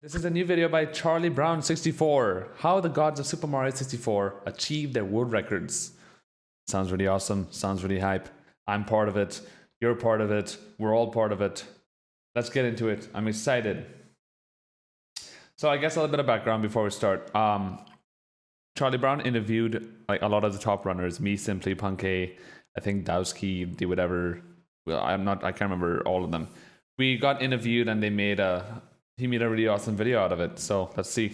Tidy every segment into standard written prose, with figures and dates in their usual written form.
This is a new video by Charlie Brown 64. How the gods of Super Mario 64 achieve their world records. Sounds really awesome. Sounds really hype. I'm part of it. You're part of it. We're all part of it. Let's get into it. I'm excited. So I guess a little bit of background before we start. Charlie Brown interviewed like a lot of the top runners. Me, Simply, Punkay, I think Dowski, did whatever. Well, I can't remember all of them. We got interviewed and he made a really awesome video out of it. So let's see.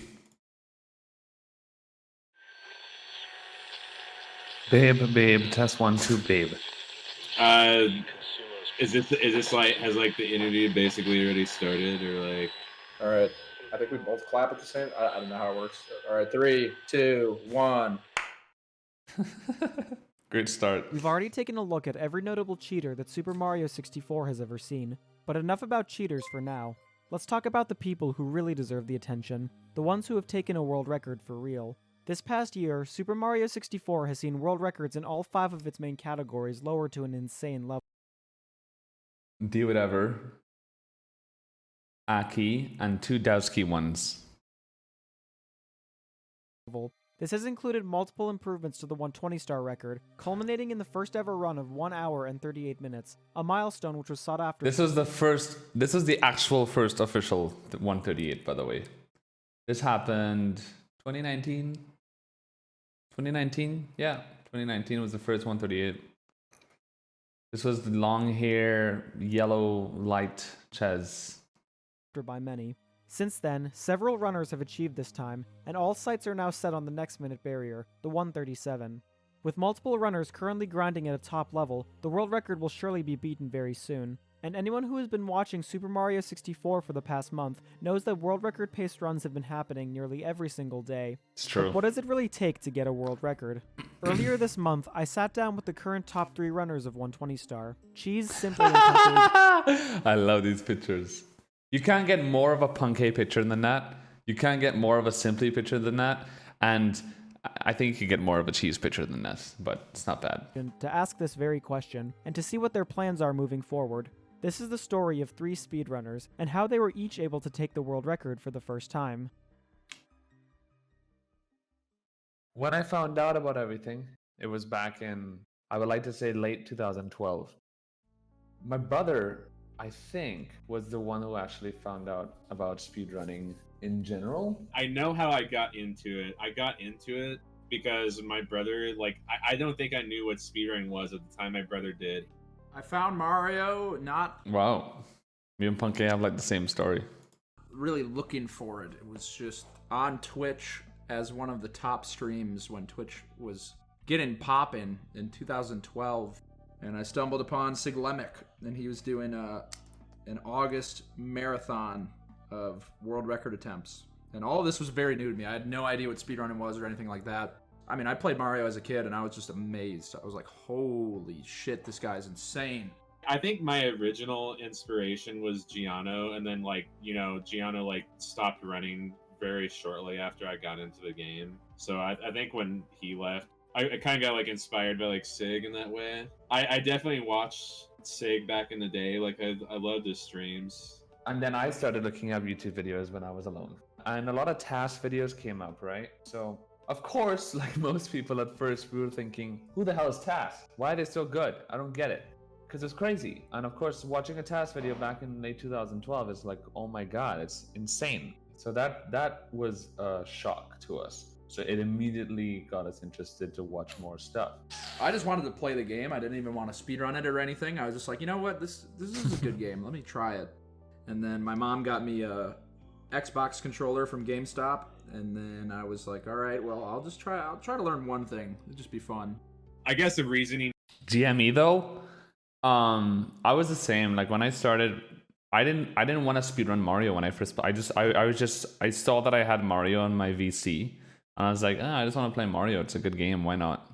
Babe, test 1, 2, babe. Is this like, has like the interview basically already started, or like? All right, I think we both clap at the same. I don't know how it works. All right, 3, 2, 1. Great start. We've already taken a look at every notable cheater that Super Mario 64 has ever seen, but enough about cheaters for now. Let's talk about the people who really deserve the attention, the ones who have taken a world record for real. This past year, Super Mario 64 has seen world records in all 5 of its main categories lowered to an insane level. Do whatever. Aki and 2 Dowski ones. This has included multiple improvements to the 120-star record, culminating in the first ever run of 1 hour and 38 minutes, a milestone which was sought after. This is the actual first official 138, by the way. This happened 2019? 2019? Yeah, 2019 was the first 138. This was the long hair, yellow light Ches. By many. Since then, several runners have achieved this time, and all sights are now set on the next minute barrier, the 137. With multiple runners currently grinding at a top level, the world record will surely be beaten very soon. And anyone who has been watching Super Mario 64 for the past month knows that world record paced runs have been happening nearly every single day. It's true. But what does it really take to get a world record? Earlier this month, I sat down with the current top 3 runners of 120 star. Cheese, Simply, and Puncakes. I love these pictures. You can't get more of a Punkay picture than that. You can't get more of a Simply picture than that. And I think you can get more of a Cheese picture than that, but it's not bad. To ask this very question, and to see what their plans are moving forward. This is the story of 3 speedrunners, and how they were each able to take the world record for the first time. When I found out about everything, it was back in, I would like to say, late 2012. My brother, I think, was the one who actually found out about speedrunning in general. I know how I got into it. I got into it because my brother, like, I don't think I knew what speedrunning was at the time my brother did. I found Mario not Wow. Me and Punkay have like the same story. really looking for it. It was just on Twitch as one of the top streams when Twitch was getting poppin' in 2012. And I stumbled upon Siglemic, and he was doing an August marathon of world record attempts. And all of this was very new to me. I had no idea what speedrunning was or anything like that. I mean, I played Mario as a kid, and I was just amazed. I was like, holy shit, this guy's insane. I think my original inspiration was Giano, and then, like, you know, Giano, like, stopped running very shortly after I got into the game. So I think when he left, I kind of got, like, inspired by, like, Sig in that way. I definitely watched Sig back in the day. Like, I loved his streams. And then I started looking up YouTube videos when I was alone. And a lot of task videos came up, right? So, of course, like most people at first, we were thinking, who the hell is Task? Why are they so good? I don't get it. Because it's crazy. And of course, watching a Task video back in late 2012 is like, oh my god, it's insane. So that was a shock to us. So it immediately got us interested to watch more stuff. I just wanted to play the game. I didn't even want to speedrun it or anything. I was just like, you know what? This is a good game. Let me try it. And then my mom got me a Xbox controller from GameStop. And then I was like, all right, well, I'll try to learn one thing. It'll just be fun. I guess the reasoning. GME though, I was the same. Like when I started, I didn't want to speedrun Mario when I first. I saw that I had Mario on my VC, and I was like, I just want to play Mario. It's a good game. Why not?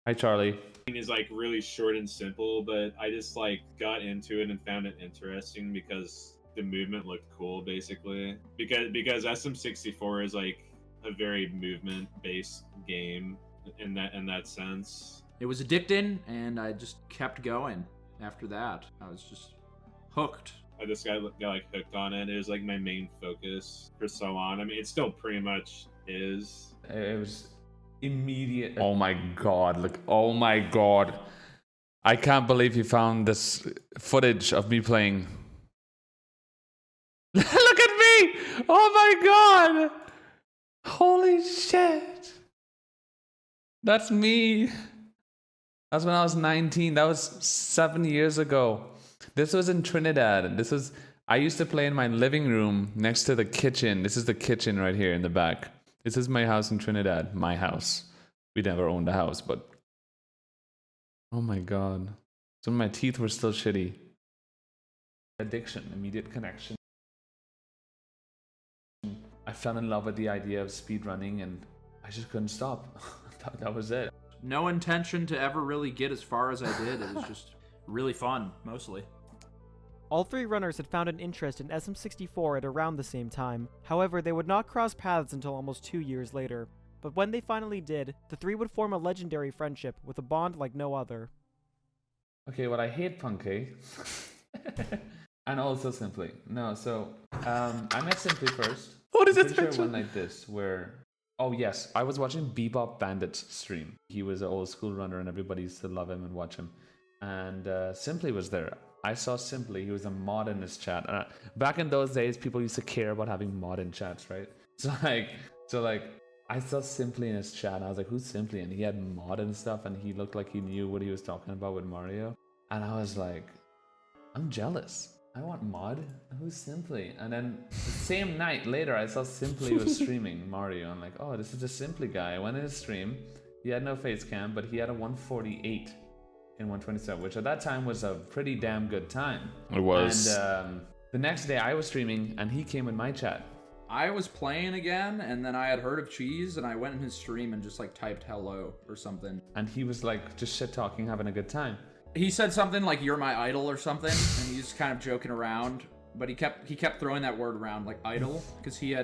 Hi, Charlie. Is like really short and simple, but I just like got into it and found it interesting because the movement looked cool, basically. Because SM64 is like a very movement-based game in that sense. It was addicting, and I just kept going after that. I was just hooked. I just got like hooked on it. It was like my main focus for so on. I mean, it still pretty much is. It was immediate. Oh my god! Look! Oh my god! I can't believe you found this footage of me playing. Look at me! Oh my god! Holy shit! That's me. That's when I was 19. That was 7 years ago. This was in Trinidad. I used to play in my living room next to the kitchen. This is the kitchen right here in the back. This is my house in Trinidad. My house. We never owned a house, but oh my god. So my teeth were still shitty. Addiction, immediate connection. I fell in love with the idea of speedrunning and I just couldn't stop. That was it. No intention to ever really get as far as I did. It was just really fun, mostly. All three runners had found an interest in SM64 at around the same time. However, they would not cross paths until almost 2 years later. But when they finally did, the three would form a legendary friendship with a bond like no other. Okay, well, I hate Puncake. And also Simply. No, so I met Simply first. What is it? Sure one like this where... Oh yes, I was watching Bebop Bandit's stream. He was an old school runner and everybody used to love him and watch him. And Simply was there. I saw Simply, he was a mod in his chat. Back in those days, people used to care about having mod in chats, right? So I saw Simply in his chat and I was like, who's Simply? And he had mod and stuff and he looked like he knew what he was talking about with Mario. And I was like, I'm jealous. I want mod. Who's Simply? And then the same night later, I saw Simply was streaming Mario. I'm like, oh, this is a Simply guy. I went in his stream. He had no face cam, but he had a 148 in 127, which at that time was a pretty damn good time. It was. And the next day I was streaming and he came in my chat. I was playing again, and then I had heard of Cheese, and I went in his stream and just like typed hello or something. And he was like just shit talking, having a good time. He said something like "You're my idol" or something, and he's kind of joking around. But he kept throwing that word around, like idol, because he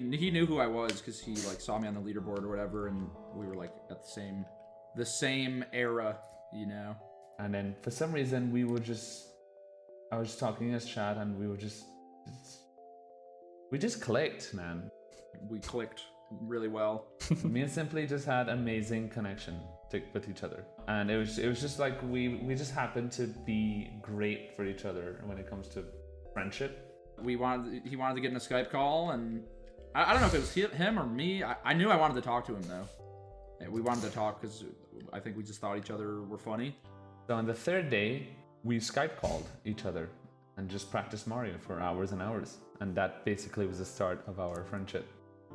knew who I was because he like saw me on the leaderboard or whatever, and we were like at the same era, you know. And then for some reason I was talking in his chat, and we just clicked, man. We clicked really well. Me and Simply just had amazing connection with each other, and it was just like we just happened to be great for each other when it comes to friendship. He wanted to get in a Skype call, and I don't know if it was him or me. I knew I wanted to talk to him though. Yeah, we wanted to talk because I think we just thought each other were funny. So on the third day, we Skype called each other and just practiced Mario for hours and hours, and that basically was the start of our friendship.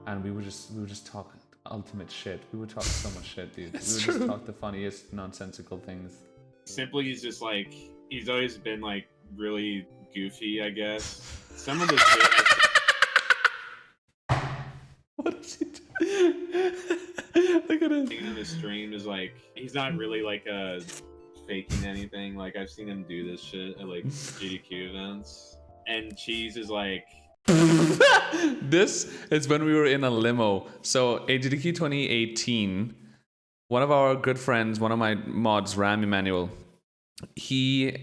And we would just talk ultimate shit. We would talk so much shit, dude. Just talk the funniest nonsensical things. Simply, he's just like, he's always been like really goofy, I guess. Some of the shit. What is he doing? Look at him. In the stream is like, he's not really like faking anything. Like I've seen him do this shit at like GDQ events, and Cheese is like. This is when we were in a limo. So AGDQ 2018, one of our good friends, one of my mods, Ram Emanuel, he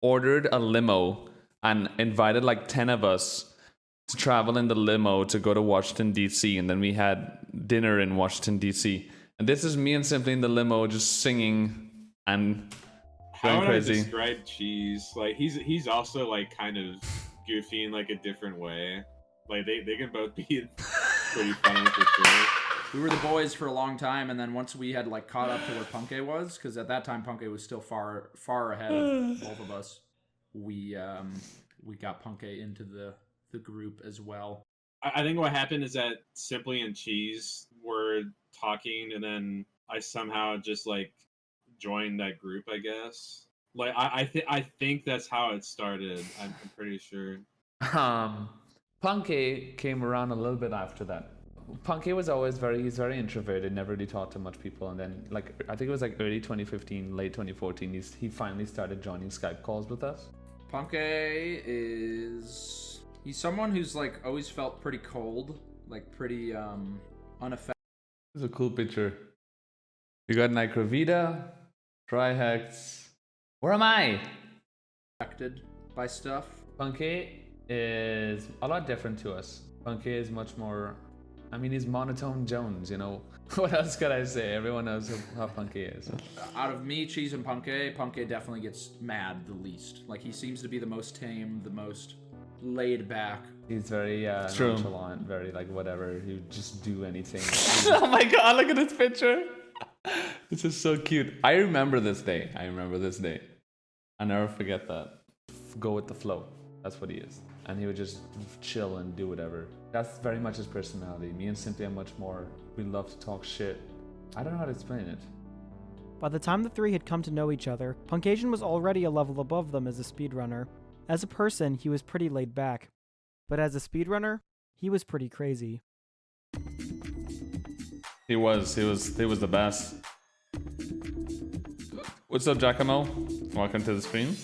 ordered a limo and invited like 10 of us to travel in the limo to go to Washington, D.C. And then we had dinner in Washington, D.C. And this is me and Simply in the limo just singing and going crazy. How would I describe Cheese? Like he's also like kind of goofy in like a different way. Like they can both be pretty funny for sure. We were the boys for a long time, and then once we had like caught up to where Punkay was, because at that time Punkay was still far ahead of both of us, we got Punkay into the group as well. I think what happened is that Simply and Cheese were talking, and then I somehow just like joined that group, I guess. Like I think that's how it started. I'm pretty sure. Puncay came around a little bit after that. Puncay was always he's very introverted, never really talked to much people, and then like I think it was like early 2015, late 2014, he finally started joining Skype calls with us. Puncay he's someone who's like always felt pretty cold, like pretty unaffected. This is a cool picture. We got Nicrovita, Trihex. Where am I? By by stuff? Puncay is a lot different to us. Puncay is much more, I mean, he's monotone Jones, you know. What else could I say? Everyone knows how Puncay is. Out of me, Cheese, and Puncay, Puncay definitely gets mad the least. Like, he seems to be the most tame, the most laid back. He's very True. nonchalant, very like whatever. He would just do anything. Oh my god, look at this picture. This is so cute. I remember this day. I never forget that. Go with the flow. That's what he is. And he would just chill and do whatever. That's very much his personality. Me and Cynthia are much more. We love to talk shit. I don't know how to explain it. By the time the three had come to know each other, Puncayshun was already a level above them as a speedrunner. As a person, he was pretty laid back. But as a speedrunner, he was pretty crazy. He was the best. What's up, Giacomo? Welcome to the stream.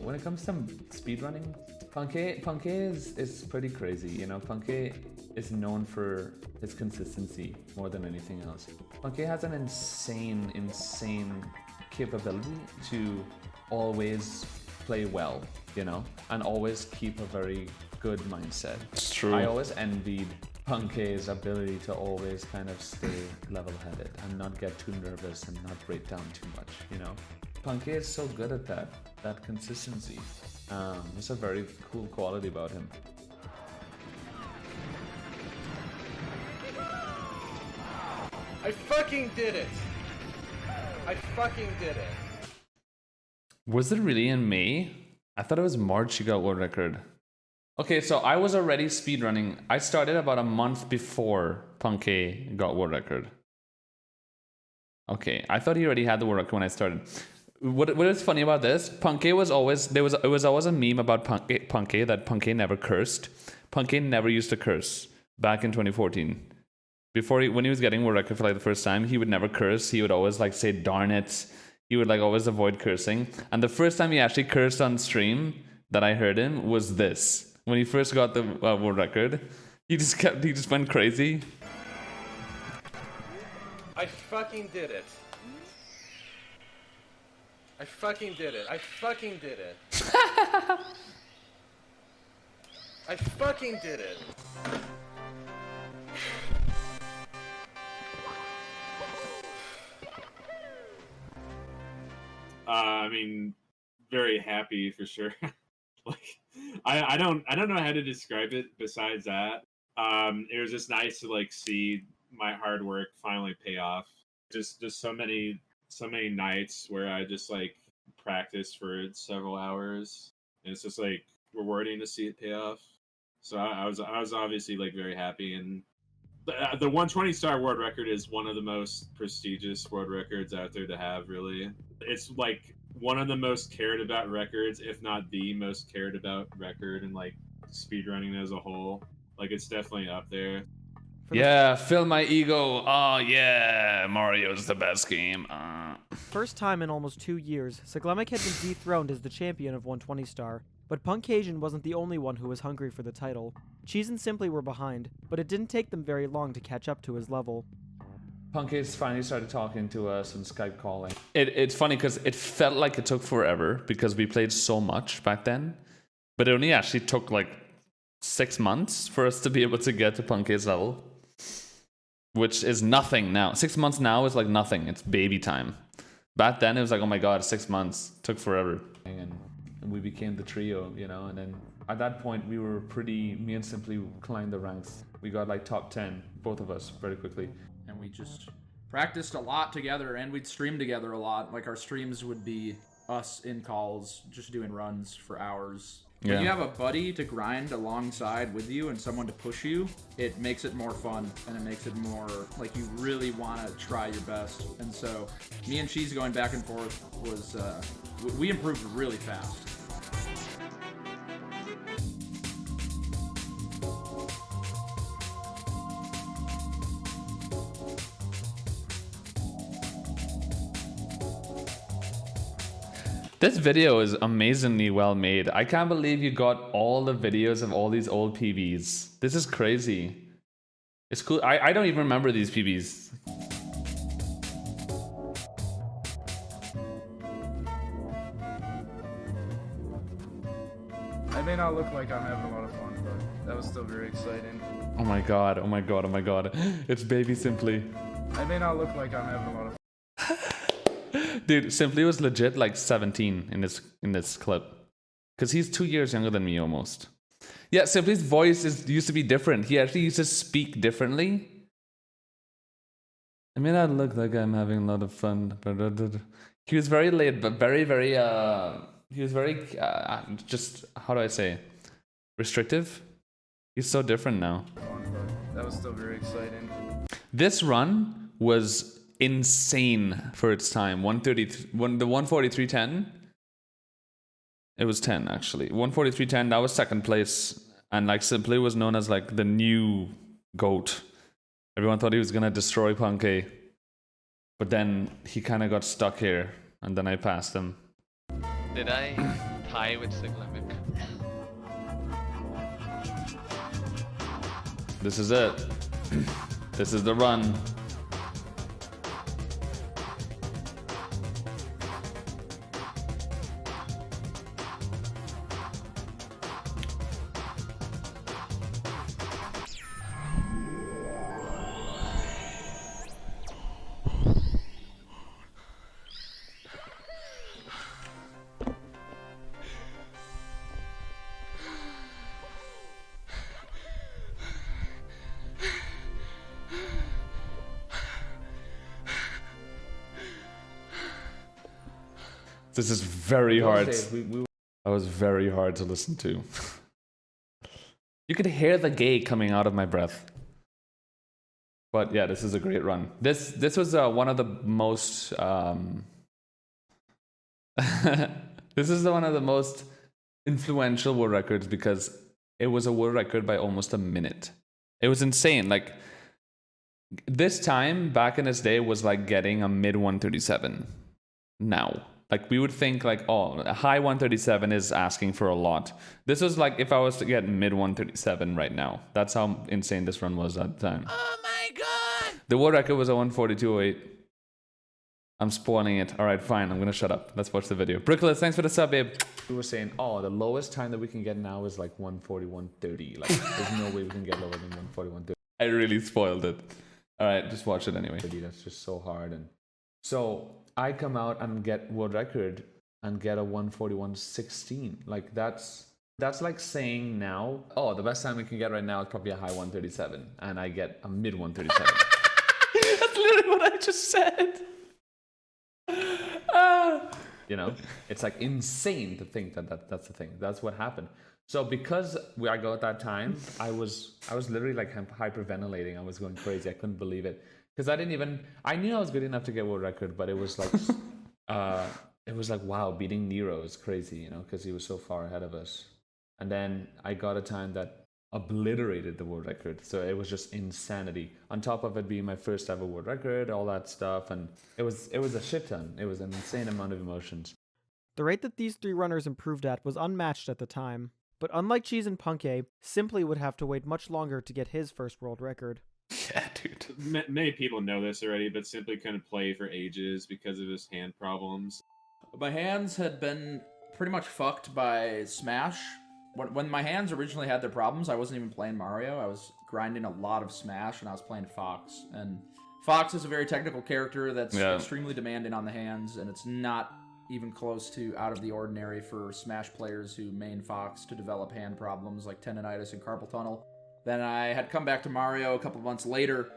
When it comes to speedrunning, Puncay is pretty crazy. You know, Puncay is known for his consistency more than anything else. Puncay has an insane capability to always play well, you know, and always keep a very good mindset. It's true. I always envied Puncay's ability to always kind of stay level-headed and not get too nervous and not break down too much, you know. Puncay is so good at that consistency. It's a very cool quality about him. I fucking did it! I fucking did it! Was it really in May? I thought it was March he got world record. Okay, so I was already speedrunning. I started about a month before Puncay got world record. Okay, I thought he already had the world record when I started. What is funny about this? Puncay was always it was always a meme about Puncay that Puncay never cursed. Puncay never used to curse back in 2014. When he was getting world record for like the first time, he would never curse. He would always like say "darn it." He would like always avoid cursing. And the first time he actually cursed on stream that I heard him was this. When he first got the world record, he just went crazy. I fucking did it. I fucking did it. I fucking did it. I fucking did it. I mean, very happy for sure. Like, I don't know how to describe it besides that. It was just nice to like see my hard work finally pay off. Just so many nights where I just like practiced for several hours, and it's just like rewarding to see it pay off. So I was obviously like very happy, and the 120 star world record is one of the most prestigious world records out there to have. Really, it's like one of the most cared about records, if not the most cared about record in like speedrunning as a whole. Like, it's definitely up there. Yeah, fill my ego. Oh yeah, Mario's the best game. First time in almost 2 years, Saglemic had been dethroned as the champion of 120 star. But Puncayshun wasn't the only one who was hungry for the title. Cheese and Simply were behind, but it didn't take them very long to catch up to his level. Puncay's finally started talking to us and Skype calling. It's funny because it felt like it took forever because we played so much back then. But it only actually took like 6 months for us to be able to get to Puncay's level. Which is nothing now. 6 months now is like nothing. It's baby time. Back then it was like, oh my god, 6 months. It took forever. And we became the trio, you know, and then at that point we were me and Simply climbed the ranks. We got like top 10, both of us, very quickly. And we just practiced a lot together, and we'd stream together a lot. Like, our streams would be us in calls, just doing runs for hours. Yeah. When you have a buddy to grind alongside with you and someone to push you, it makes it more fun, and it makes it more like you really want to try your best. And so me and Cheese going back and forth was, we improved really fast. This video is amazingly well made. I can't believe you got all the videos of all these old PBs. This is crazy. It's cool. I don't even remember these PBs. I may not look like I'm having a lot of fun, but that was still very exciting. Oh my god, oh my god, oh my god. It's baby Simply. I may not look like I'm having a lot of Dude, Simply was legit like 17 in this clip. Because he's 2 years younger than me almost. Yeah, Simply's voice used to be different. He actually used to speak differently. I may not look like I'm having a lot of fun. He was very late, but very, very, he was very, just, how do I say, restrictive? He's so different now. fun, but that was still very exciting. This run was insane for its time. 143.10. It was 10 actually. 143.10. That was second place, and like Simply was known as like the new GOAT. Everyone thought he was gonna destroy Punkay, but then he kind of got stuck here, and then I passed him. Did I tie with Siglimik? This is it. This is the run. This is very hard. That was very hard to listen to. You could hear the gay coming out of my breath. But yeah, this is a great run. This was one of the most. This is one of the most influential world records because it was a world record by almost a minute. It was insane. Like this time back in this day was like getting a mid 137. Now. Like we would think like, oh, a high 137 is asking for a lot. This was like if I was to get mid 137 right now. That's how insane this run was at the time. Oh my god! The world record was a 142.08. I'm spoiling it. All right, fine. I'm going to shut up. Let's watch the video. Brooklyn, thanks for the sub, babe. We were saying, oh, the lowest time that we can get now is like 141.30. Like there's no way we can get lower than 141.30. I really spoiled it. All right, just watch it anyway. That's just so hard. And so I come out and get world record and get a 141.16. Like that's like saying now, oh, the best time we can get right now is probably a high 137, and I get a mid 137. That's literally what I just said. You know, it's like insane to think that's the thing. That's what happened. So because I got at that time, I was literally like hyperventilating. I was going crazy. I couldn't believe it. Because I knew I was good enough to get world record, but it was like, wow, beating Nero is crazy, you know, because he was so far ahead of us. And then I got a time that obliterated the world record. So it was just insanity. On top of it being my first ever world record, all that stuff. And it was a shit ton. It was an insane amount of emotions. The rate that these three runners improved at was unmatched at the time. But unlike Cheese and Punkay, Simply would have to wait much longer to get his first world record. Yeah, dude. Many people know this already, but Simply couldn't play for ages because of his hand problems. My hands had been pretty much fucked by Smash. When my hands originally had their problems, I wasn't even playing Mario. I was grinding a lot of Smash, and I was playing Fox. And Fox is a very technical character that's extremely demanding on the hands, and it's not even close to out of the ordinary for Smash players who main Fox to develop hand problems like tendonitis and carpal tunnel. Then I had come back to Mario a couple months later,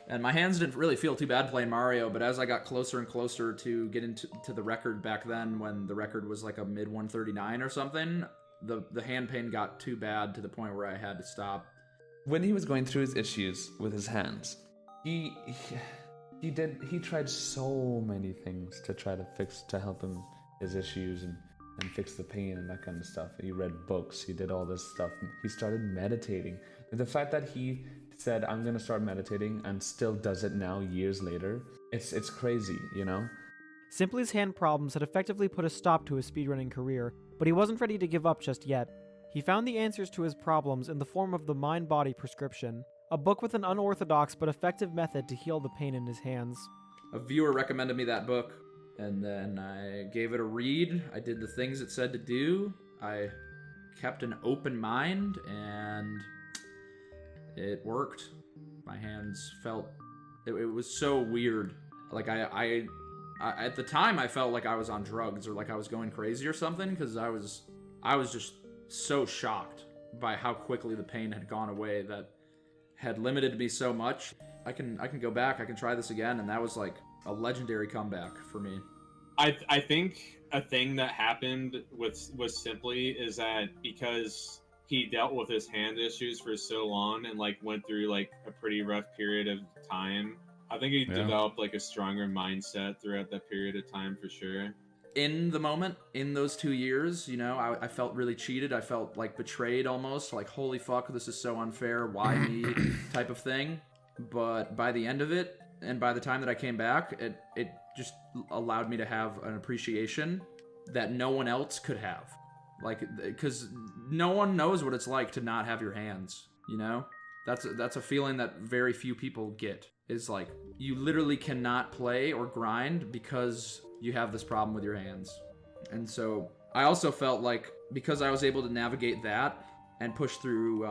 and my hands didn't really feel too bad playing Mario, but as I got closer and closer to getting to the record back then, when the record was like a mid 139 or something, the hand pain got too bad to the point where I had to stop. When he was going through his issues with his hands, he tried so many things to try to help him his issues and fix the pain and that kind of stuff. He read books, he did all this stuff. He started meditating. The fact that he said, I'm gonna start meditating, and still does it now years later, it's crazy, you know? Simply's hand problems had effectively put a stop to his speedrunning career, but he wasn't ready to give up just yet. He found the answers to his problems in the form of the Mind-Body Prescription, a book with an unorthodox but effective method to heal the pain in his hands. A viewer recommended me that book, and then I gave it a read. I did the things it said to do. I kept an open mind, and it worked. My hands felt, it was so weird. Like I at the time I felt like I was on drugs or like I was going crazy or something, because I was just so shocked by how quickly the pain had gone away that had limited me so much. I can go back, I can try this again, and that was like a legendary comeback for me. I think a thing that happened was simply is that because he dealt with his hand issues for so long and like went through like a pretty rough period of time, I think he developed like a stronger mindset throughout that period of time for sure. In the moment, in those 2 years, you know, I felt really cheated. I felt like betrayed almost, like, holy fuck, this is so unfair, why me, type of thing. But by the end of it, and by the time that I came back, it just allowed me to have an appreciation that no one else could have. Like, because no one knows what it's like to not have your hands, you know? That's a feeling that very few people get. Is like, you literally cannot play or grind because you have this problem with your hands. And so I also felt like because I was able to navigate that and push through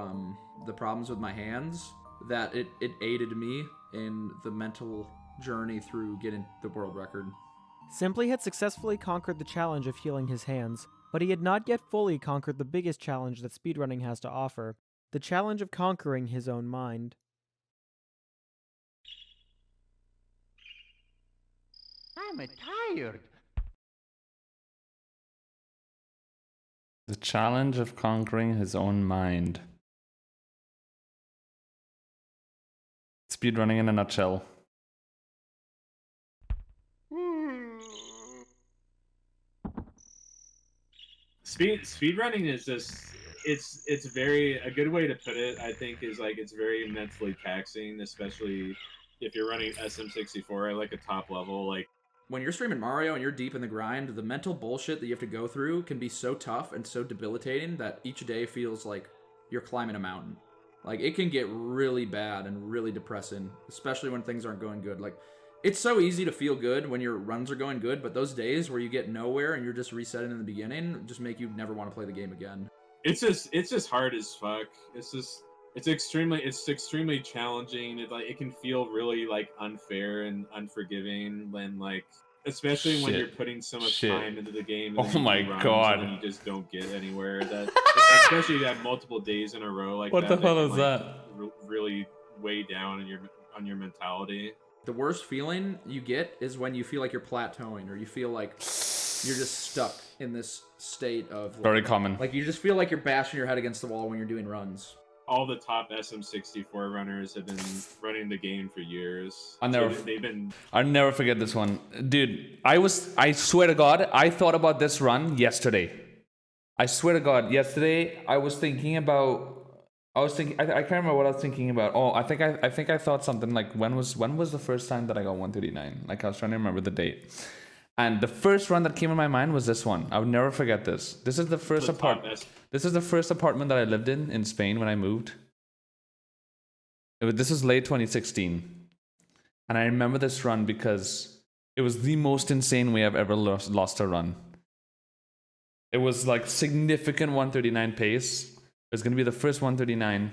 the problems with my hands, that it aided me in the mental journey through getting the world record. Simply had successfully conquered the challenge of healing his hands, but he had not yet fully conquered the biggest challenge that speedrunning has to offer, the challenge of conquering his own mind. I'm tired. The challenge of conquering his own mind. Speedrunning in a nutshell. Speedrunning is just it's very, a good way to put it, I think, is like it's very mentally taxing, especially if you're running SM64 at like a top level. Like, when you're streaming Mario and you're deep in the grind, the mental bullshit that you have to go through can be so tough and so debilitating that each day feels like you're climbing a mountain. Like, it can get really bad and really depressing, especially when things aren't going good. Like, it's so easy to feel good when your runs are going good, but those days where you get nowhere and you're just resetting in the beginning just make you never want to play the game again. it's just hard as fuck. It's extremely challenging. It can feel really like unfair and unforgiving when, like, especially when you're putting so much time into the game. And Oh my God. And you just don't get anywhere. That especially that multiple days in a row like What that. the hell is can, that? Really weigh down on your mentality. The worst feeling you get is when you feel like you're plateauing, or you feel like you're just stuck in this state of like, Very common. Like, you just feel like you're bashing your head against the wall when you're doing runs. All the top SM64 runners have been running the game for years. I'll never forget this one. Dude, I swear to God, I thought about this run yesterday. I swear to God, yesterday I can't remember what I was thinking about. Oh, I think I thought something like, when was the first time that I got 139? Like, I was trying to remember the date. And the first run that came in my mind was this one. I would never forget this. This is the first apartment. This is the first apartment that I lived in Spain when I moved. This was late 2016. And I remember this run because it was the most insane way I've ever lost a run. It was like significant 139 pace. It was going to be the first 139.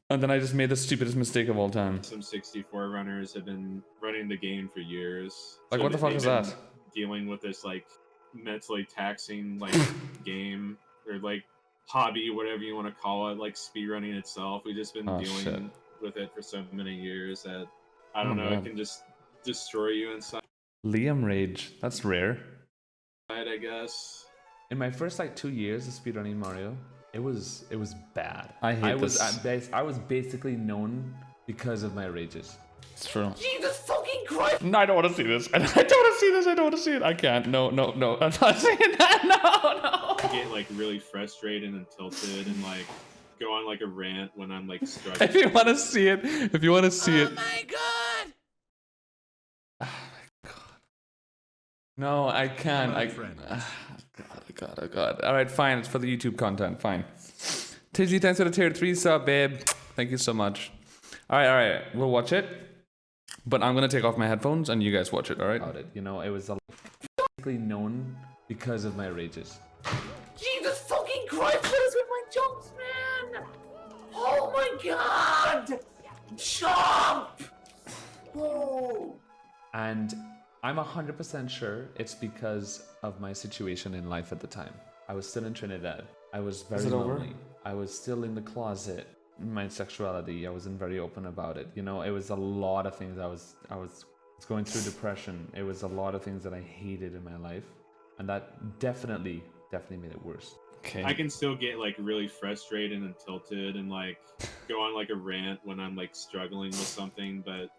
And then I just made the stupidest mistake of all time. Some 64 runners have been running the game for years. Like, what the fuck is that? Dealing with this, like, mentally taxing, like, game, or, like, hobby, whatever you want to call it, like, speedrunning itself. We've just been dealing with it for so many years that, I don't know, it can just destroy you inside. Liam Rage. That's rare. I guess. In my first, 2 years of speedrunning Mario, it was bad. I was basically known because of my rages. It's true. Jesus fucking Christ! No, I don't want to see this. I don't want to see this. I don't want to see it. I can't. No. I'm not saying that. No. I get, like, really frustrated and tilted and, like, go on, like, a rant when I'm, like, struggling. If you want to see it. Oh my God! Oh my God. No, I can't. God. All right, fine. It's for the YouTube content. Fine. Tizzy, thanks for the tier 3 sub, babe. Thank you so much. All right. We'll watch it. But I'm going to take off my headphones and you guys watch it, all right? You know, it was basically known because of my rages. Jesus Christ, what is with my jumps, man? Oh my god! Jump! Oh. And I'm 100% sure it's because of my situation in life at the time. I was still in Trinidad. I was very lonely. I was still in the closet. My sexuality, I wasn't very open about it. You know, it was a lot of things. I was going through depression. It was a lot of things that I hated in my life. And that definitely made it worse. Okay. I can still get like really frustrated and tilted and like go on like a rant when I'm like struggling with something, but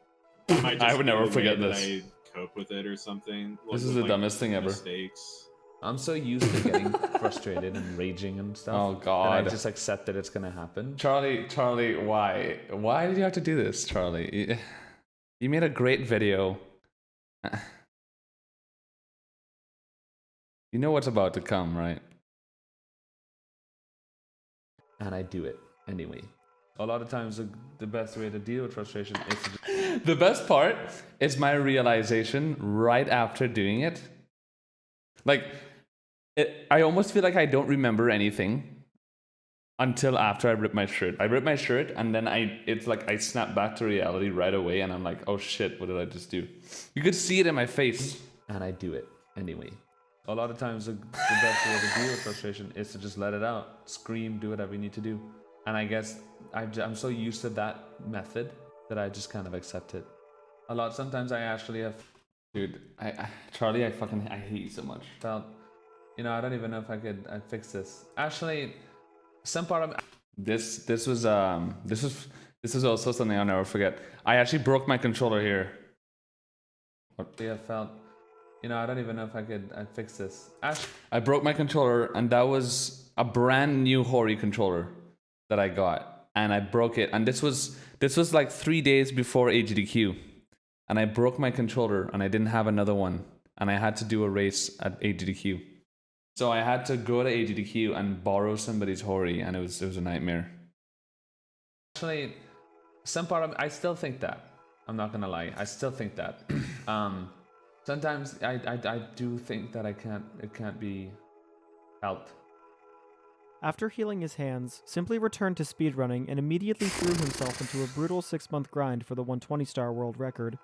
I would never forget that this. I cope with it or something. This is with, the like, dumbest thing ever. Mistakes. I'm so used to getting frustrated and raging and stuff. Oh God! That I just accept that it's gonna happen. Charlie, why? Why did you have to do this, Charlie? You made a great video. You know what's about to come, right? And I do it anyway. A lot of times, the best way to deal with frustration is to just... The best part is my realization right after doing it. Like, I almost feel like I don't remember anything until after I rip my shirt. I rip my shirt, and then it's like I snap back to reality right away, and I'm like, oh shit, what did I just do? You could see it in my face. And I do it anyway. A lot of times, the best way to deal with frustration is to just let it out. Scream, do whatever you need to do. And I guess I'm so used to that method that I just kind of accept it. A lot. Sometimes I actually have... Dude, Charlie, I hate you so much. You know, I don't even know if I'd fix this. Actually, some part of this was also something I'll never forget. I actually broke my controller here. What I felt, you know, I don't even know if I'd fix this. Actually, I broke my controller, and that was a brand new Hori controller that I got, and I broke it. And this was like 3 days before AGDQ, and I broke my controller, and I didn't have another one, and I had to do a race at AGDQ. So I had to go to AGDQ and borrow somebody's Hori, and it was a nightmare. Actually, some part of I still think that. I'm not gonna lie, I still think that. Sometimes I do think that it can't be helped. After healing his hands, Simply returned to speedrunning and immediately threw himself into a brutal 6-month grind for the 120-star world record.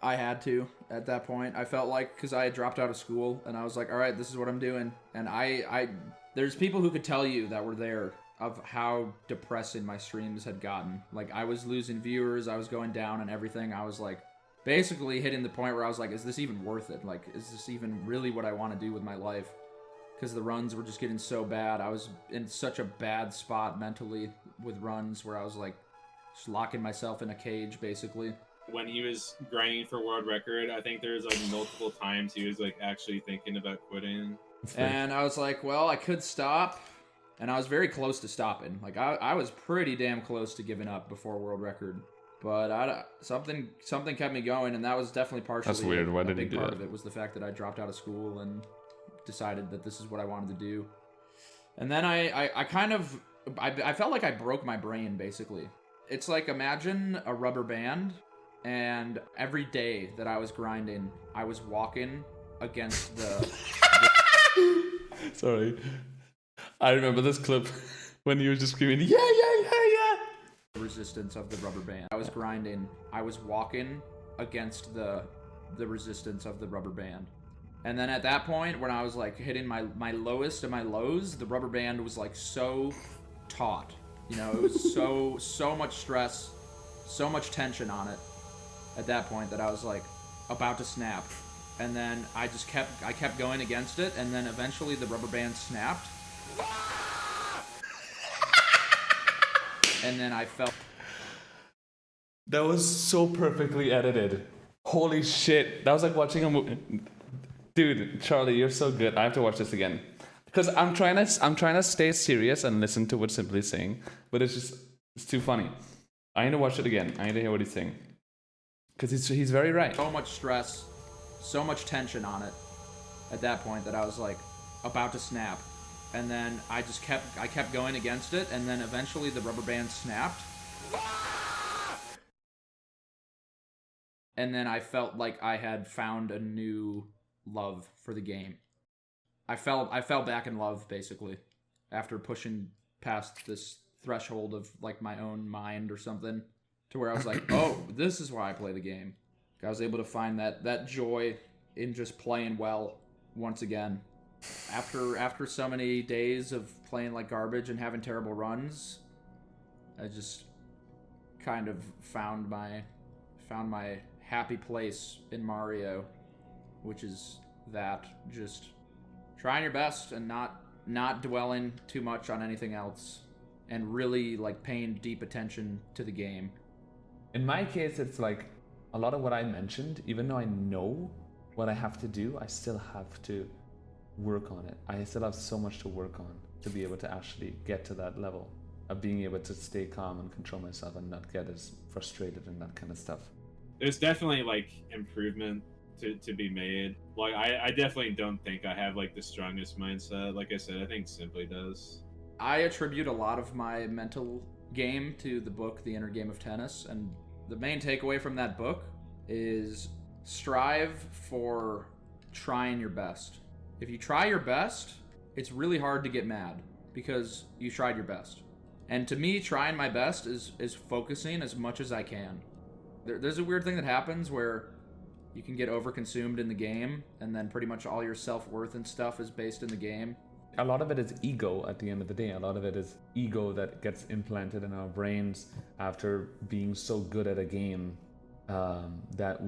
I had to at that point. I felt like, because I had dropped out of school, and I was like, all right, this is what I'm doing. And there's people who could tell you that were there of how depressing my streams had gotten. Like, I was losing viewers, I was going down and everything. I was like, basically hitting the point where I was like, is this even worth it? Like, is this even really what I want to do with my life? Because the runs were just getting so bad. I was in such a bad spot mentally with runs where I was like, just locking myself in a cage, basically. When he was grinding for world record, I think there was like multiple times he was like actually thinking about quitting. And I was like, well, I could stop. And I was very close to stopping. Like, I was pretty damn close to giving up before world record. But something kept me going, and that was definitely partially... That's weird. Why did he do part that? of it was the fact that I dropped out of school and decided that this is what I wanted to do. And then I felt like I broke my brain, basically. It's like, imagine a rubber band, and every day that I was grinding, I was walking against the... Sorry. I remember this clip when you were just screaming, yeah! resistance of the rubber band. I was grinding. I was walking against the resistance of the rubber band. And then at that point, when I was like hitting my lowest of my lows, the rubber band was like so taut. You know, it was so much stress, so much tension on it at that point that I was like about to snap. And then I kept going against it, and then eventually the rubber band snapped. And then I felt... That was so perfectly edited. Holy shit. That was like watching a movie. Dude, Charlie, you're so good. I have to watch this again. Because I'm trying to stay serious and listen to what Simply's saying, but it's too funny. I need to watch it again. I need to hear what he's saying. Because he's very right. So much stress, so much tension on it at that point that I was like about to snap. And then I kept going against it, and then eventually the rubber band snapped. And then I felt like I had found a new love for the game. I fell back in love, basically. after pushing past this threshold of like my own mind or something, to where I was like, oh, this is why I play the game. I was able to find that joy in just playing well once again. After so many days of playing like garbage and having terrible runs, I just kind of found my happy place in Mario, which is that just trying your best and not dwelling too much on anything else, and really like paying deep attention to the game. In my case, it's like a lot of what I mentioned, even though I know what I have to do, I still have to work on it. I still have so much to work on to be able to actually get to that level of being able to stay calm and control myself and not get as frustrated and that kind of stuff. There's definitely like improvement to be made. Like I definitely don't think I have like the strongest mindset. Like I said, I think Simply does. I attribute a lot of my mental game to the book The Inner Game of Tennis, and the main takeaway from that book is strive for trying your best. If you try your best, it's really hard to get mad because you tried your best. And to me, trying my best is focusing as much as I can. There's a weird thing that happens where you can get overconsumed in the game, and then pretty much all your self-worth and stuff is based in the game. A lot of it is ego at the end of the day. A lot of it is ego that gets implanted in our brains after being so good at a game, that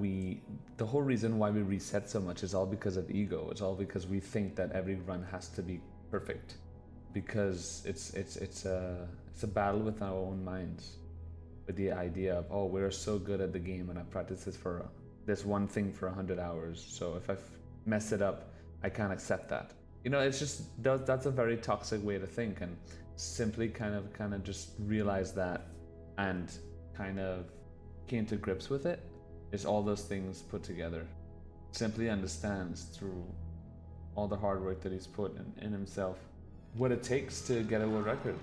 the whole reason why we reset so much is all because of ego. It's all because we think that every run has to be perfect, because it's a battle with our own minds, with the idea of, oh, we're so good at the game and I practiced this one thing for 100 hours, so if I mess it up, I can't accept that. You know, it's just that's a very toxic way to think, and Simply kind of just realized that and kind of came to grips with it. It's all those things put together. Simply understands through all the hard work that he's put in himself what it takes to get a world record.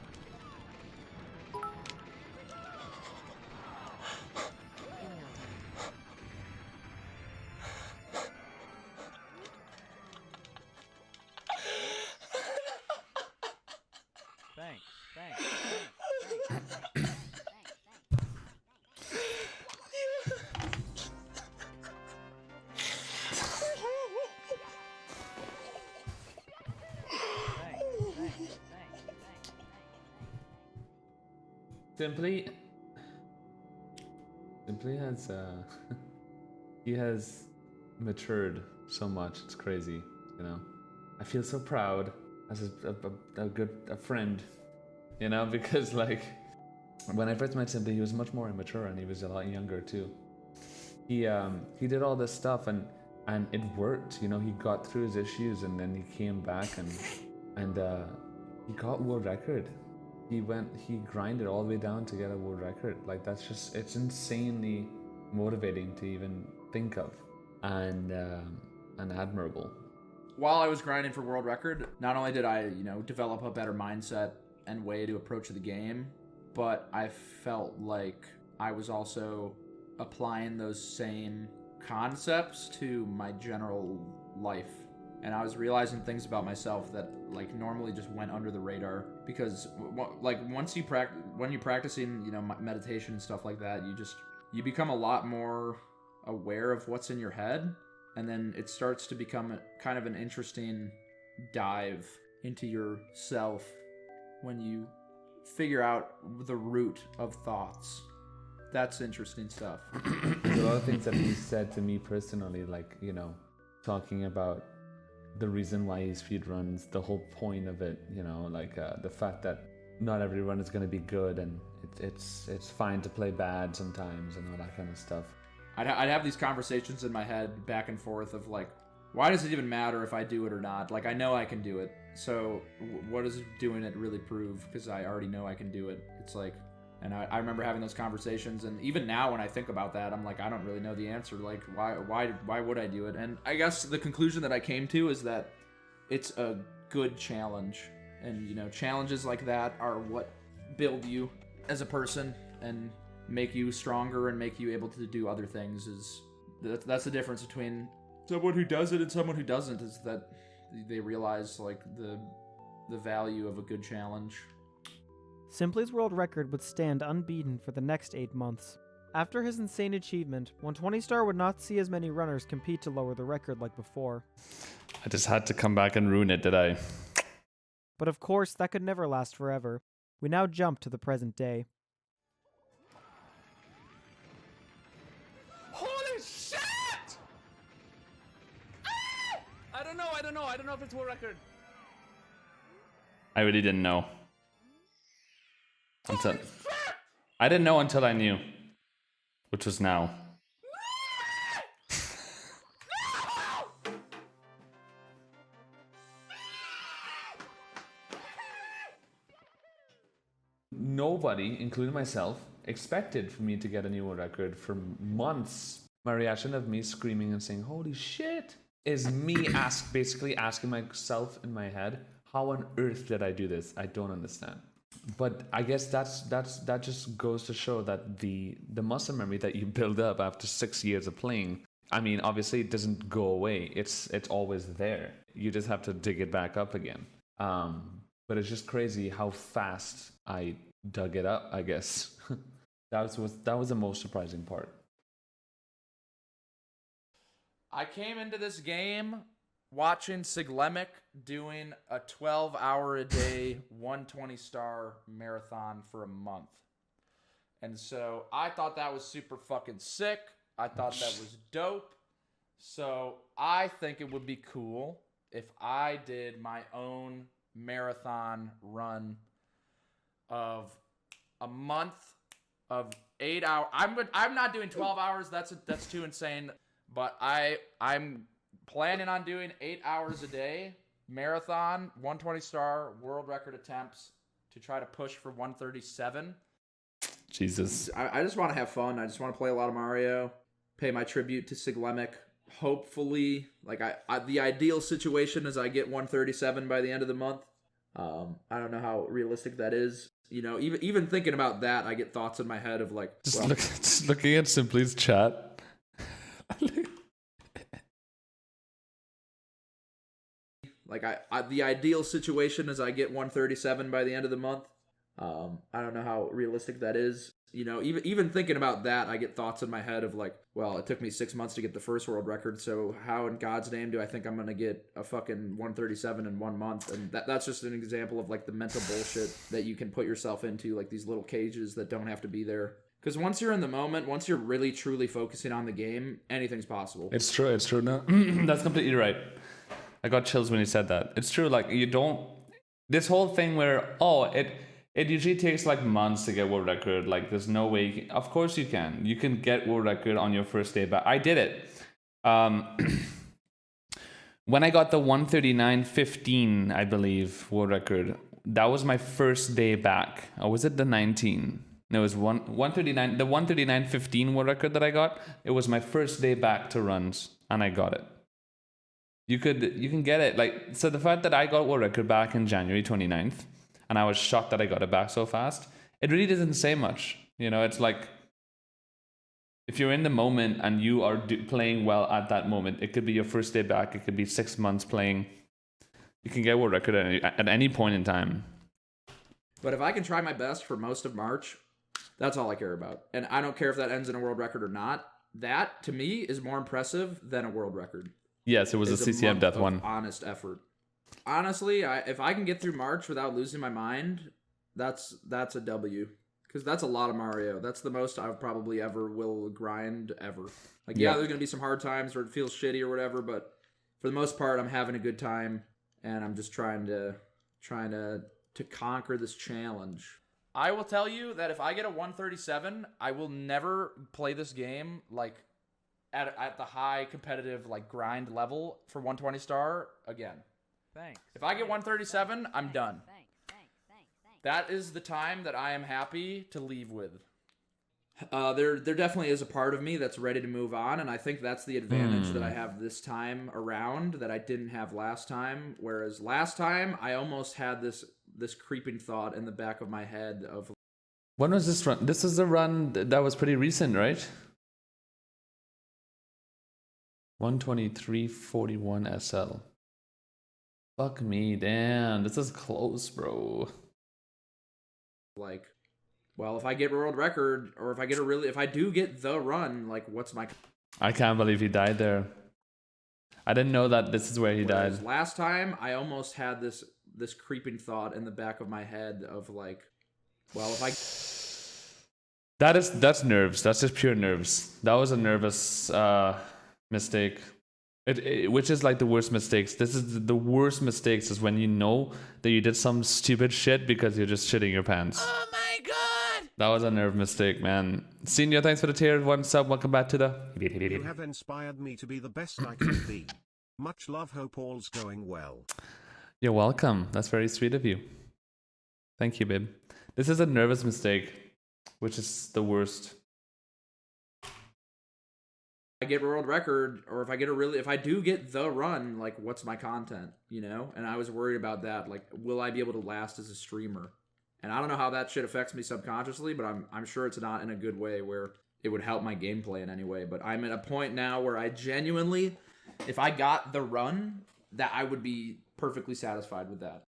Simply has he has matured so much. It's crazy, you know. I feel so proud as a friend, you know, because like when I first met Simply, he was much more immature and he was a lot younger too. He did all this stuff and it worked, you know. He got through his issues and then he came back and he got world record. He grinded all the way down to get a world record. Like it's insanely motivating to even think of, and admirable. While I was grinding for world record, not only did I, develop a better mindset and way to approach the game, but I felt like I was also applying those same concepts to my general life. And I was realizing things about myself that like normally just went under the radar, because like when you're practicing, meditation and stuff like that, you become a lot more aware of what's in your head, and then it starts to become kind of an interesting dive into yourself when you figure out the root of thoughts. That's interesting stuff. There's a lot of things that he said to me personally, like, talking about the reason why he speed runs, the whole point of it, like the fact that not every run is going to be good, and it's fine to play bad sometimes and all that kind of stuff. I'd have these conversations in my head back and forth of like, why does it even matter if I do it or not? Like, I know I can do it, so what does doing it really prove? Because I already know I can do it. It's like, and I remember having those conversations, and even now when I think about that, I'm like, I don't really know the answer. Like, why would I do it? And I guess the conclusion that I came to is that it's a good challenge, and challenges like that are what build you as a person and make you stronger and make you able to do other things. That's the difference between someone who does it and someone who doesn't, is that they realize like the the value of a good challenge. Simply's world record would stand unbeaten for the next 8 months. After his insane achievement, 120 Star would not see as many runners compete to lower the record like before. I just had to come back and ruin it, did I? But of course, that could never last forever. We now jump to the present day. Holy shit! I don't know if it's world record. I really didn't know. I didn't know until I knew. Which was now. Nobody, including myself, expected for me to get a new world record for months. My reaction of me screaming and saying, holy shit, is me basically asking myself in my head, how on earth did I do this? I don't understand. But I guess that just goes to show that the muscle memory that you build up after 6 years of playing, I mean, obviously it doesn't go away. It's always there. You just have to dig it back up again. But it's just crazy how fast I dug it up, I guess. that was the most surprising part. I came into this game watching Siglemic doing a 12-hour-a-day 120-star marathon for a month. And so I thought that was super fucking sick. I thought that was dope. So I think it would be cool if I did my own marathon run of a month of 8 hours. I'm not doing 12 hours. That's too insane. But I'm planning on doing 8 hours a day marathon 120-star world record attempts to try to push for 137. Jesus. I just want to have fun. I just want to play a lot of Mario, pay my tribute to Siglemic. Hopefully, like the ideal situation is I get 137 by the end of the month. I don't know how realistic that is. You know, even thinking about that, I get thoughts in my head of like, just looking at Simply's chat. Like the ideal situation is I get 137 by the end of the month. I don't know how realistic that is. You know, even thinking about that, I get thoughts in my head of like, well, it took me 6 months to get the first world record, so how in God's name do I think I'm going to get a fucking 137 in 1 month? And that's just an example of like the mental bullshit that you can put yourself into, like these little cages that don't have to be there. Because once you're in the moment, once you're really truly focusing on the game, anything's possible. It's true. No, that's completely right. I got chills when you said that. It's true. Like you don't. This whole thing where it usually takes like months to get world record. Like there's no way. Of course you can. You can get world record on your first day back. I did it. When I got the 139.15, I believe world record. That was my first day back. Or was it the 19? No, it was 139. The 139.15 world record that I got. It was my first day back to runs, and I got it. You can get it. Like, so the fact that I got world record back in January 29th, and I was shocked that I got it back so fast, it really doesn't say much. You know, it's like, if you're in the moment and you are playing well at that moment, it could be your first day back, it could be 6 months playing. You can get world record at any point in time. But if I can try my best for most of March, that's all I care about. And I don't care if that ends in a world record or not. That, to me, is more impressive than a world record. Yes, it was a CCM Death one. Honest effort. Honestly, if I can get through March without losing my mind, that's a W. Because that's a lot of Mario. That's the most I probably ever will grind ever. Like, yeah, there's going to be some hard times where it feels shitty or whatever, but for the most part, I'm having a good time, and I'm just trying to conquer this challenge. I will tell you that if I get a 137, I will never play this game like at the high competitive like grind level for 120 star again. Thanks. If I get 137, I'm done. That is the time that I am happy to leave with. There definitely is a part of me that's ready to move on, and I think that's the advantage that I have this time around that I didn't have last time. Whereas last time, I almost had this creeping thought in the back of my head of... When was this run? This is a run that was pretty recent, right? 123.41 SL. Fuck me, damn. This is close, bro. Like, well, if I get world record, or if I do get the run, like, what's my... I can't believe he died there. I didn't know that this is where he Whereas died. last time, I almost had this creeping thought in the back of my head of like, well, if I... That's nerves. That's just pure nerves. That was a nervous mistake. Which is like the worst mistakes. This is the worst mistakes is when you know that you did some stupid shit because you're just shitting your pants. Oh my god! That was a nerve mistake, man. Senior, thanks for the tier. One sub. Welcome back to the... You have inspired me to be the best I can be. Much love, hope all's going well. You're welcome. That's very sweet of you. Thank you, babe. This is a nervous mistake, which is the worst. I get world record, or if I do get the run, like, what's my content, you know? And I was worried about that, like, will I be able to last as a streamer? And I don't know how that shit affects me subconsciously, but I'm sure it's not in a good way where it would help my gameplay in any way. But I'm at a point now where I genuinely, if I got the run, that I would be perfectly satisfied with that.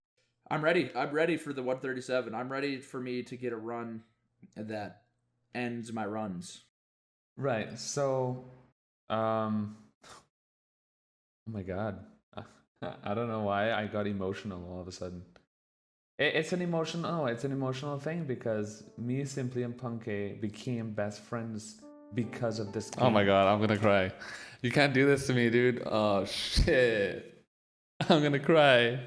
I'm ready. I'm ready for the 137. I'm ready for me to get a run that ends my runs. Right. So, oh my god, I don't know why I got emotional all of a sudden. It's an emotional thing because me, Simply, and Punke became best friends because of this game. Oh my god, I'm gonna cry. You can't do this to me, dude. Oh shit. I'm gonna cry.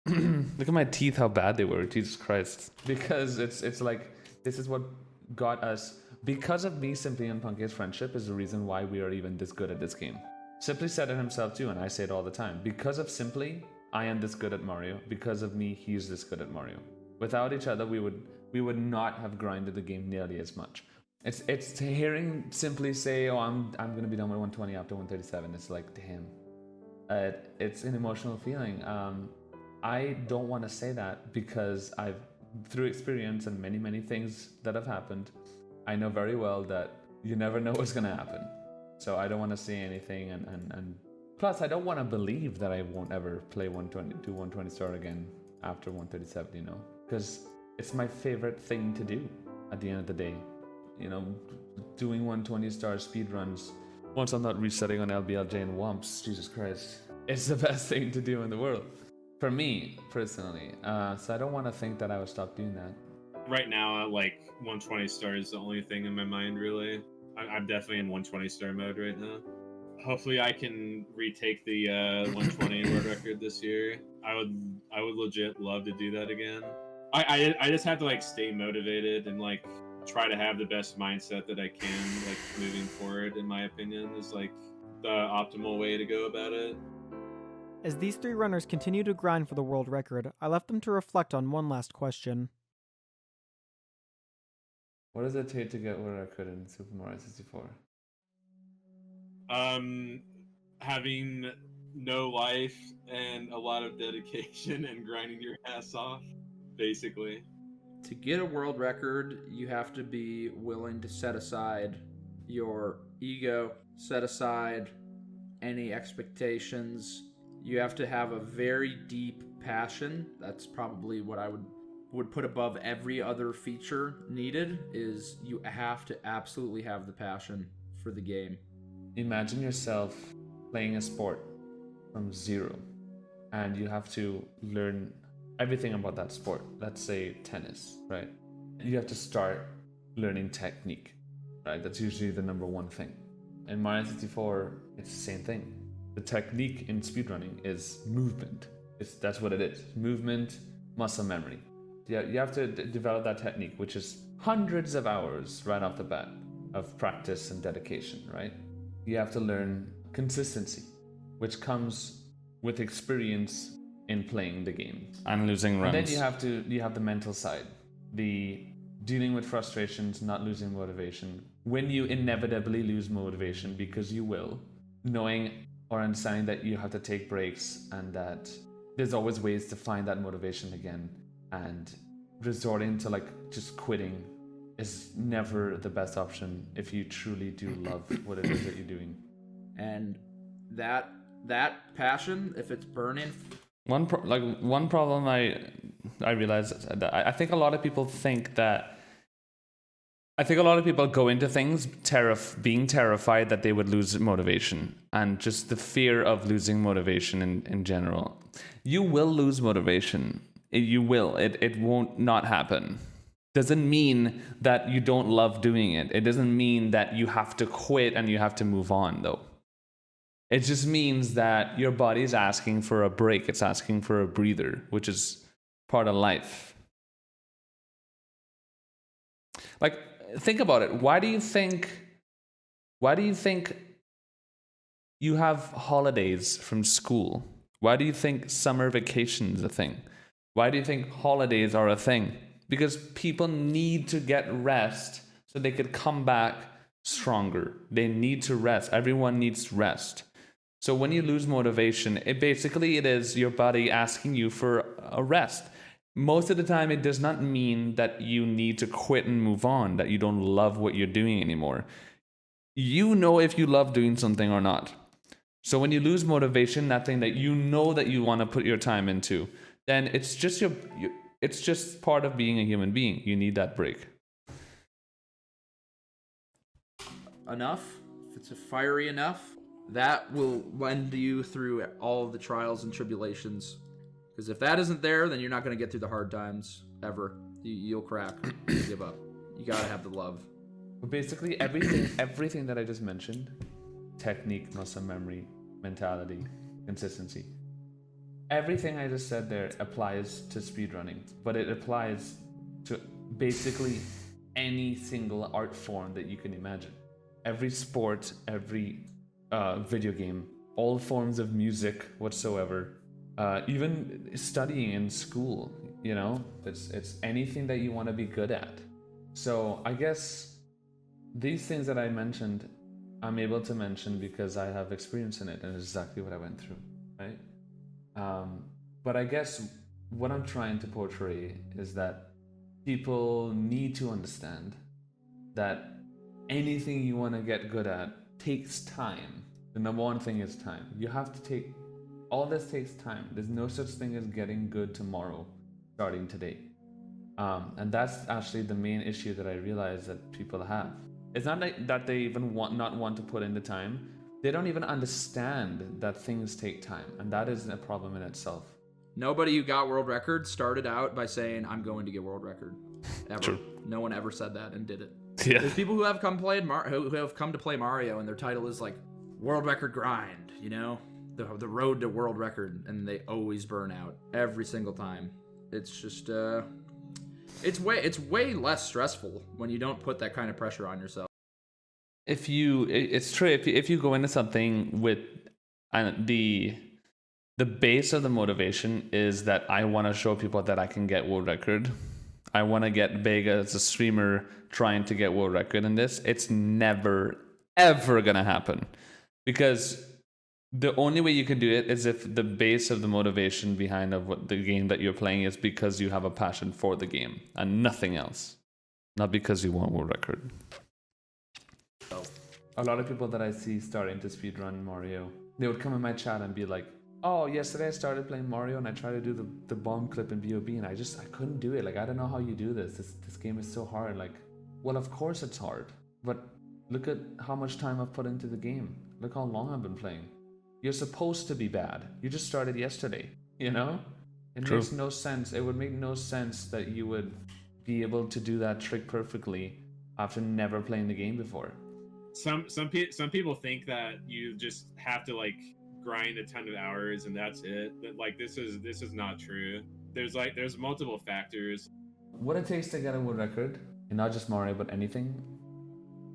Look at my teeth, how bad they were. Jesus Christ. Because it's like, this is what got us. Because of me, Simply, and Punke's friendship is the reason why we are even this good at this game. Simply said it himself too, and I say it all the time. Because of Simply, I am this good at Mario. Because of me, he's this good at Mario. Without each other, we would not have grinded the game nearly as much. It's hearing Simply say, "Oh, I'm gonna be done with 120 after 137." It's like, damn. It's an emotional feeling. I don't want to say that because through experience and many things that have happened, I know very well that you never know what's gonna happen. So I don't want to say anything, and plus I don't want to believe that I won't ever play 120 star again after 137, you know, because it's my favorite thing to do at the end of the day. You know, doing 120 star speed runs once I'm not resetting on LBLJ and Wumps, Jesus Christ, it's the best thing to do in the world. For me, personally. So I don't want to think that I would stop doing that. Right now, like, 120 star is the only thing in my mind, really. I'm definitely in 120 star mode right now. Hopefully I can retake the 120 world record this year. I would legit love to do that again. I just have to, like, stay motivated and, like, try to have the best mindset that I can, like, moving forward, in my opinion, is, like, the optimal way to go about it. As these three runners continue to grind for the world record, I left them to reflect on one last question. What does it take to get world record in Super Mario 64? Having no life and a lot of dedication and grinding your ass off, basically. To get a world record, you have to be willing to set aside your ego, set aside any expectations. You have to have a very deep passion. That's probably what I would put above every other feature needed, is you have to absolutely have the passion for the game. Imagine yourself playing a sport from zero, and you have to learn everything about that sport. Let's say tennis, right? You have to start learning technique, right? That's usually the number one thing. In Mario 64, it's the same thing. The technique in speedrunning is movement. That's what it is. Movement, muscle memory. You have to develop that technique, which is hundreds of hours right off the bat of practice and dedication, right? You have to learn consistency, which comes with experience in playing the game and losing runs. And then you have the mental side, the dealing with frustrations, not losing motivation. When you inevitably lose motivation, because you will, knowing or understanding that you have to take breaks and that there's always ways to find that motivation again, and resorting to, like, just quitting is never the best option if you truly do love what it is that you're doing. And that that passion, if it's burning. One problem I realized that I think a lot of people think that. I think a lot of people go into things being terrified that they would lose motivation, and just the fear of losing motivation in general. You will lose motivation. You will. It won't not happen. Doesn't mean that you don't love doing it. It doesn't mean that you have to quit and you have to move on, though. It just means that your body's asking for a break. It's asking for a breather, which is part of life. Like, think about it. Why do you think you have holidays from school? Why do you think summer vacation's a thing? Why do you think holidays are a thing? Because people need to get rest so they could come back stronger. They need to rest. Everyone needs rest. So when you lose motivation, it is your body asking you for a rest. Most of the time, it does not mean that you need to quit and move on, that you don't love what you're doing anymore. You know if you love doing something or not. So when you lose motivation, that thing that you know that you want to put your time into, then it's just it's just part of being a human being. You need that break. Enough, if it's fiery enough, that will lend you through all of the trials and tribulations. Because if that isn't there, then you're not going to get through the hard times ever. You'll crack. You'll give up. You got to have the love. But basically, everything that I just mentioned, technique, muscle memory, mentality, consistency, everything I just said there applies to speedrunning, but it applies to basically any single art form that you can imagine. Every sport, every video game, all forms of music whatsoever, even studying in school, it's anything that you want to be good at. So I guess these things that I mentioned, I'm able to mention because I have experience in it and it's exactly what I went through, right? But I guess what I'm trying to portray is that people need to understand that anything you want to get good at takes time. The number one thing is time. You have to take, all this takes time. There's no such thing as getting good tomorrow, starting today. And that's actually the main issue that I realize that people have. It's not like that they even not want to put in the time. They don't even understand that things take time. And that is a problem in itself. Nobody who got world record started out by saying, I'm going to get world record. Ever. True. No one ever said that and did it. Yeah. There's people who have come to play Mario and their title is like world record grind, the road to world record, and they always burn out every single time. It's just it's way less stressful when you don't put that kind of pressure on yourself. It's true, if you go into something with the base of the motivation is that I want to show people that I can get world record. I want to get big as a streamer trying to get world record in this. It's never, ever going to happen. Because the only way you can do it is if the base of the motivation behind what the game that you're playing is because you have a passion for the game and nothing else. Not because you want world record. A lot of people that I see starting to speedrun Mario, they would come in my chat and be like, oh, yesterday I started playing Mario and I tried to do the bomb clip in BOB and I couldn't do it. Like, I don't know how you do this. This game is so hard. Like, well, of course it's hard. But look at how much time I've put into the game. Look how long I've been playing. You're supposed to be bad. You just started yesterday, It True. Makes no sense. It would make no sense that you would be able to do that trick perfectly after never playing the game before. Some people think that you just have to grind a ton of hours and that's it. But this is not true. There's multiple factors. What it takes to get a world record, and not just Mario but anything,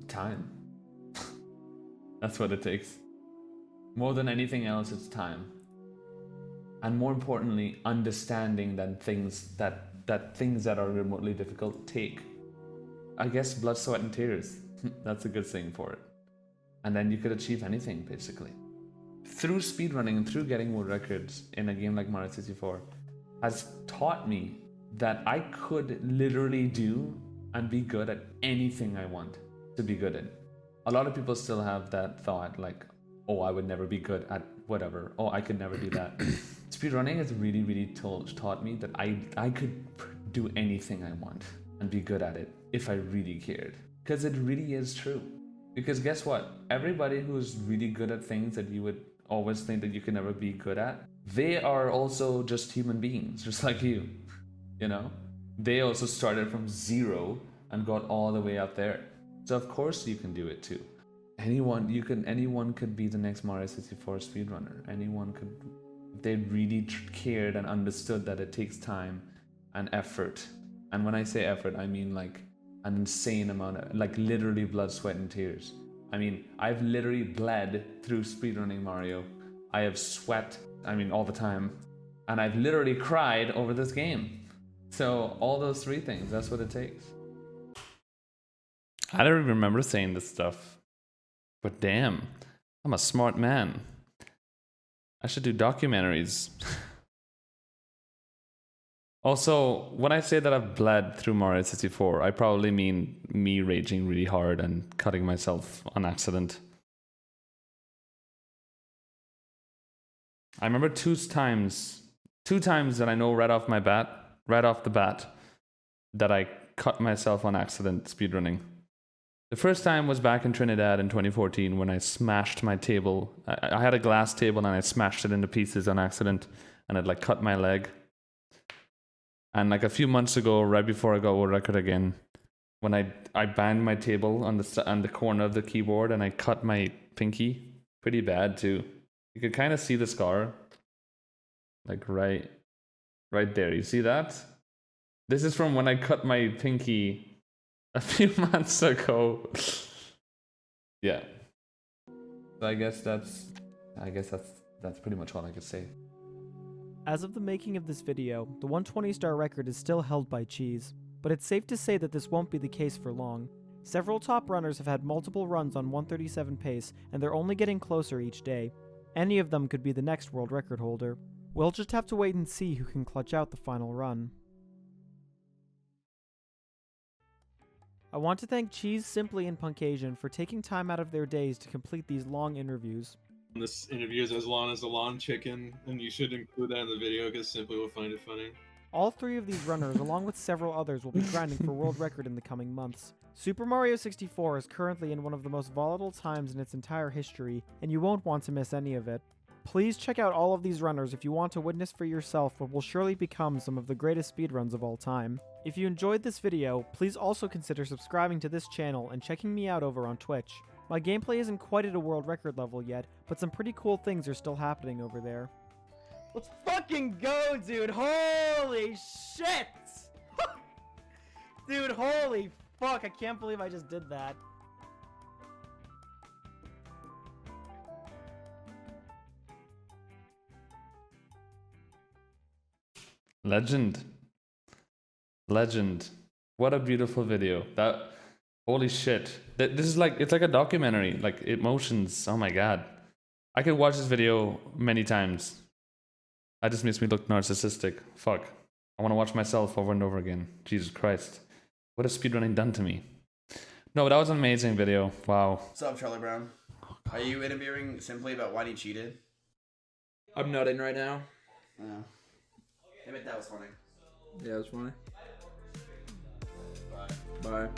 time. That's what it takes. More than anything else, it's time. And more importantly, understanding that things that are remotely difficult take, I guess, blood, sweat, and tears. That's a good thing for it. And then you could achieve anything, basically. Through speedrunning and through getting world records in a game like Mario 64 has taught me that I could literally do and be good at anything I want to be good in. A lot of people still have that thought, like, oh, I would never be good at whatever. Oh, I could never do that. Speedrunning has really taught me that I could do anything I want and be good at it if I really cared. Because it really is true. Because guess what? Everybody who's really good at things that you would always think that you can never be good at, they are also just human beings, just like you. You know? They also started from zero and got all the way up there. So of course you can do it too. Anyone could be the next Mario 64 speedrunner. Anyone could, if they really cared and understood that it takes time and effort. And when I say effort, I mean like an insane amount of, like literally blood, sweat, and tears. I mean, I've literally bled through speedrunning Mario. I have sweat, all the time. And I've literally cried over this game. So all those three things, that's what it takes. I don't even remember saying this stuff. But damn, I'm a smart man. I should do documentaries. Also, when I say that I've bled through Mario 64, I probably mean me raging really hard and cutting myself on accident. I remember two times that I know right off the bat, that I cut myself on accident speedrunning. The first time was back in Trinidad in 2014 when I smashed my table. I had a glass table and I smashed it into pieces on accident, and it like cut my leg. And like a few months ago, right before I got world record again, when I banged my table on the corner of the keyboard and I cut my pinky pretty bad too. You could kind of see the scar, like right there. You see that? This is from when I cut my pinky a few months ago. Yeah. So I guess that's pretty much all I could say. As of the making of this video, the 120-star record is still held by Cheese, but it's safe to say that this won't be the case for long. Several top runners have had multiple runs on 137 pace, and they're only getting closer each day. Any of them could be the next world record holder. We'll just have to wait and see who can clutch out the final run. I want to thank Cheese, Simply, and Puncayshun for taking time out of their days to complete these long interviews. This interview is as long as a long chicken, and you should include that in the video because Simply will find it funny. All three of these runners, along with several others, will be grinding for world record in the coming months. Super Mario 64 is currently in one of the most volatile times in its entire history, and you won't want to miss any of it. Please check out all of these runners if you want to witness for yourself what will surely become some of the greatest speedruns of all time. If you enjoyed this video, please also consider subscribing to this channel and checking me out over on Twitch. My gameplay isn't quite at a world record level yet, but some pretty cool things are still happening over there. Let's fucking go, dude! Holy shit! Dude, holy fuck, I can't believe I just did that. Legend. What a beautiful video. Holy shit. This is like, it's like a documentary, like emotions. Oh my god. I could watch this video many times. That just makes me look narcissistic. Fuck. I want to watch myself over and over again. Jesus Christ. What has speedrunning done to me? No, that was an amazing video. Wow. What's up, Charlie Brown? Are you interviewing Simply about why he cheated? I'm nutting right now. Yeah. I bet that was funny. Yeah, it was funny. Bye.